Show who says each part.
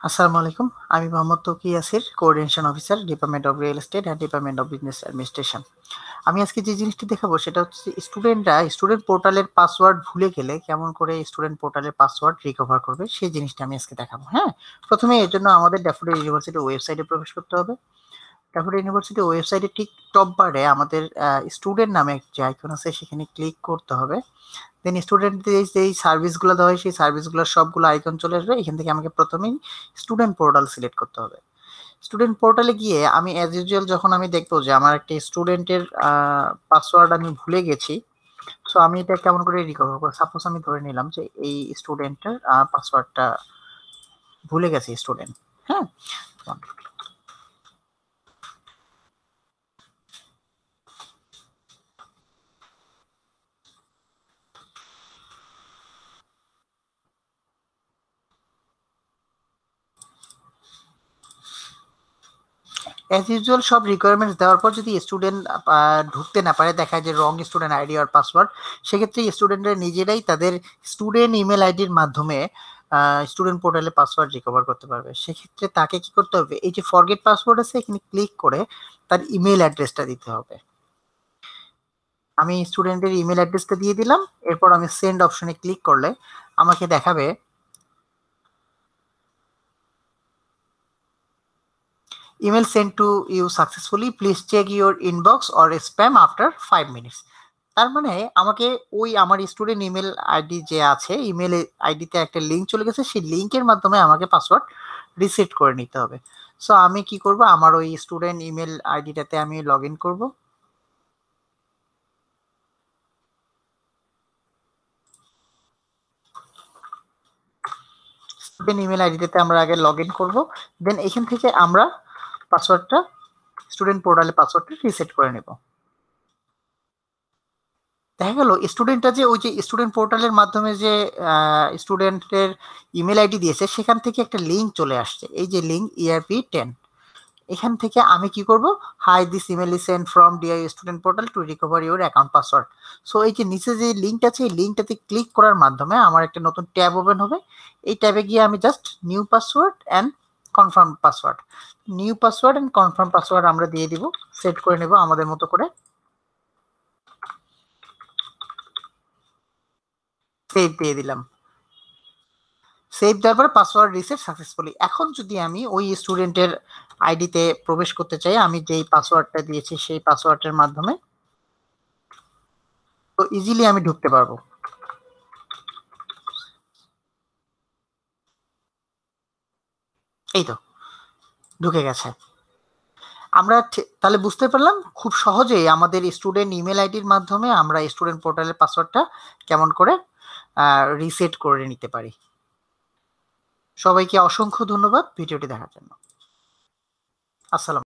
Speaker 1: আসসালামু আলাইকুম। আমি Mohammad Tauki Yasir, coordination officer, department of real estate and department of business administration. আমি আজকে যে জিনিসটি দেখাবো সেটা হচ্ছে স্টুডেন্টরা স্টুডেন্ট পোর্টালের পাসওয়ার্ড ভুলে গেলে কেমন করে স্টুডেন্ট পোর্টালের পাসওয়ার্ড রিকভার করবে সেই জিনিসটা আমি আজকে দেখাবো। হ্যাঁ, প্রথমে এর জন্য আমাদের ড্যাফোডিল ইউনিভার্সিটি ওয়েবসাইটে প্রবেশ করতে হবে। ড্যাফোডিল ইউনিভার্সিটি ওয়েবসাইটে ঠিক টপ বারে আমাদের স্টুডেন্ট নামে যে আইকন আছে সেখানে ক্লিক করতে হবে। দেন স্টুডেন্টদের যেই সার্ভিসগুলো দেওয়া হয় সেই সার্ভিসগুলোর সবগুলো আইকন চলে আসবে। এখান থেকে আমাকে প্রথমেই স্টুডেন্ট পোর্টাল সিলেক্ট করতে হবে। স্টুডেন্ট পোর্টালে গিয়ে আমি অ্যাজ ইউজুয়াল যখন আমি দেখবো যে আমার একটি স্টুডেন্টের পাসওয়ার্ড আমি ভুলে গেছি, সো আমি এটা কেমন করে রিকভার করবো। সাপোজ আমি ধরে নিলাম যে এই স্টুডেন্টের পাসওয়ার্ডটা ভুলে গেছে স্টুডেন্ট। হ্যাঁ, অ্যাজ ইউজুয়াল সব রিকোয়ারমেন্টস দেওয়ার পর যদি স্টুডেন্ট ঢুকতে না পারে, দেখায় যে রং স্টুডেন্ট আইডি আর পাসওয়ার্ড, সেক্ষেত্রে স্টুডেন্টরা নিজেরাই তাদের স্টুডেন্ট ইমেল আইডির মাধ্যমে স্টুডেন্ট পোর্টালে পাসওয়ার্ড রিকভার করতে পারবে। সেক্ষেত্রে তাকে কি করতে হবে, এই যে ফরগেট পাসওয়ার্ড আছে এখানে ক্লিক করে তার ইমেল অ্যাড্রেসটা দিতে হবে। আমি স্টুডেন্টের ইমেল অ্যাড্রেসটা দিয়ে দিলাম। এরপর আমি সেন্ড অপশনে ক্লিক করলে আমাকে দেখাবে email send to you successfully, please check your inbox or spam after 5 minutes. তার মানে আমাকে ওই আমার স্টুডেন্ট ইমেল আইডি যে আছে, ইমেল আইডিতে একটা লিঙ্ক চলে গেছে, সেই লিঙ্কের মাধ্যমে আমাকে পাসওয়ার্ড রিসেট করে নিতে হবে। সো আমি কি করব, আমার ওই স্টুডেন্ট ইমেল আইডিটাতে আমি লগ ইন করবো। স্টুডেন্ট ইমেল আইডিটাতে আমরা আগে লগ ইন করবো। দেন এখান থেকে আমরা পাসওয়ার্ডটা স্টুডেন্ট পোর্টালে পাসওয়ার্ডটা রিসেট করে নেব। দেখা গেল স্টুডেন্টটা যে ওই যে স্টুডেন্ট পোর্টালের মাধ্যমে যে স্টুডেন্টের ইমেল আইডি দিয়েছে সেখান থেকে একটা লিঙ্ক চলে আসছে, এই যে লিঙ্ক ERP10। এখান থেকে আমি কি করব, hi this email is send from DI student portal to recover your account password. So এই যে নিচে যে লিঙ্কটা আছে এই লিঙ্কটাতে ক্লিক করার মাধ্যমে আমার একটা নতুন ট্যাব ওপেন হবে। এই ট্যাবে গিয়ে আমি just new password and confirm password, new password and confirm password আমরা দিয়ে দিব, সেট করে নেব আমাদের মতো করে। সেভ দিয়ে দিলাম। সেভ দেওয়ার পরে পাসওয়ার্ড রিসেট সাকসেসফুলি। এখন যদি আমি ওই স্টুডেন্টের আইডিতে প্রবেশ করতে চাই, আমি যেই পাসওয়ার্ডটা দিয়েছি সেই পাসওয়ার্ডের মাধ্যমে, তো ইজিলি আমি ঢুকতে পারবো। এই তো ঢুকে গেছে। আমরা তাহলে বুঝতে পারলাম খুব সহজেই আমাদের স্টুডেন্ট ইমেল আইডির মাধ্যমে আমরা স্টুডেন্ট পোর্টালের পাসওয়ার্ডটা কেমন করে রিসেট করে নিতে পারি। সবাইকে অসংখ্য ধন্যবাদ ভিডিওটি দেখার জন্য। আসসালাম।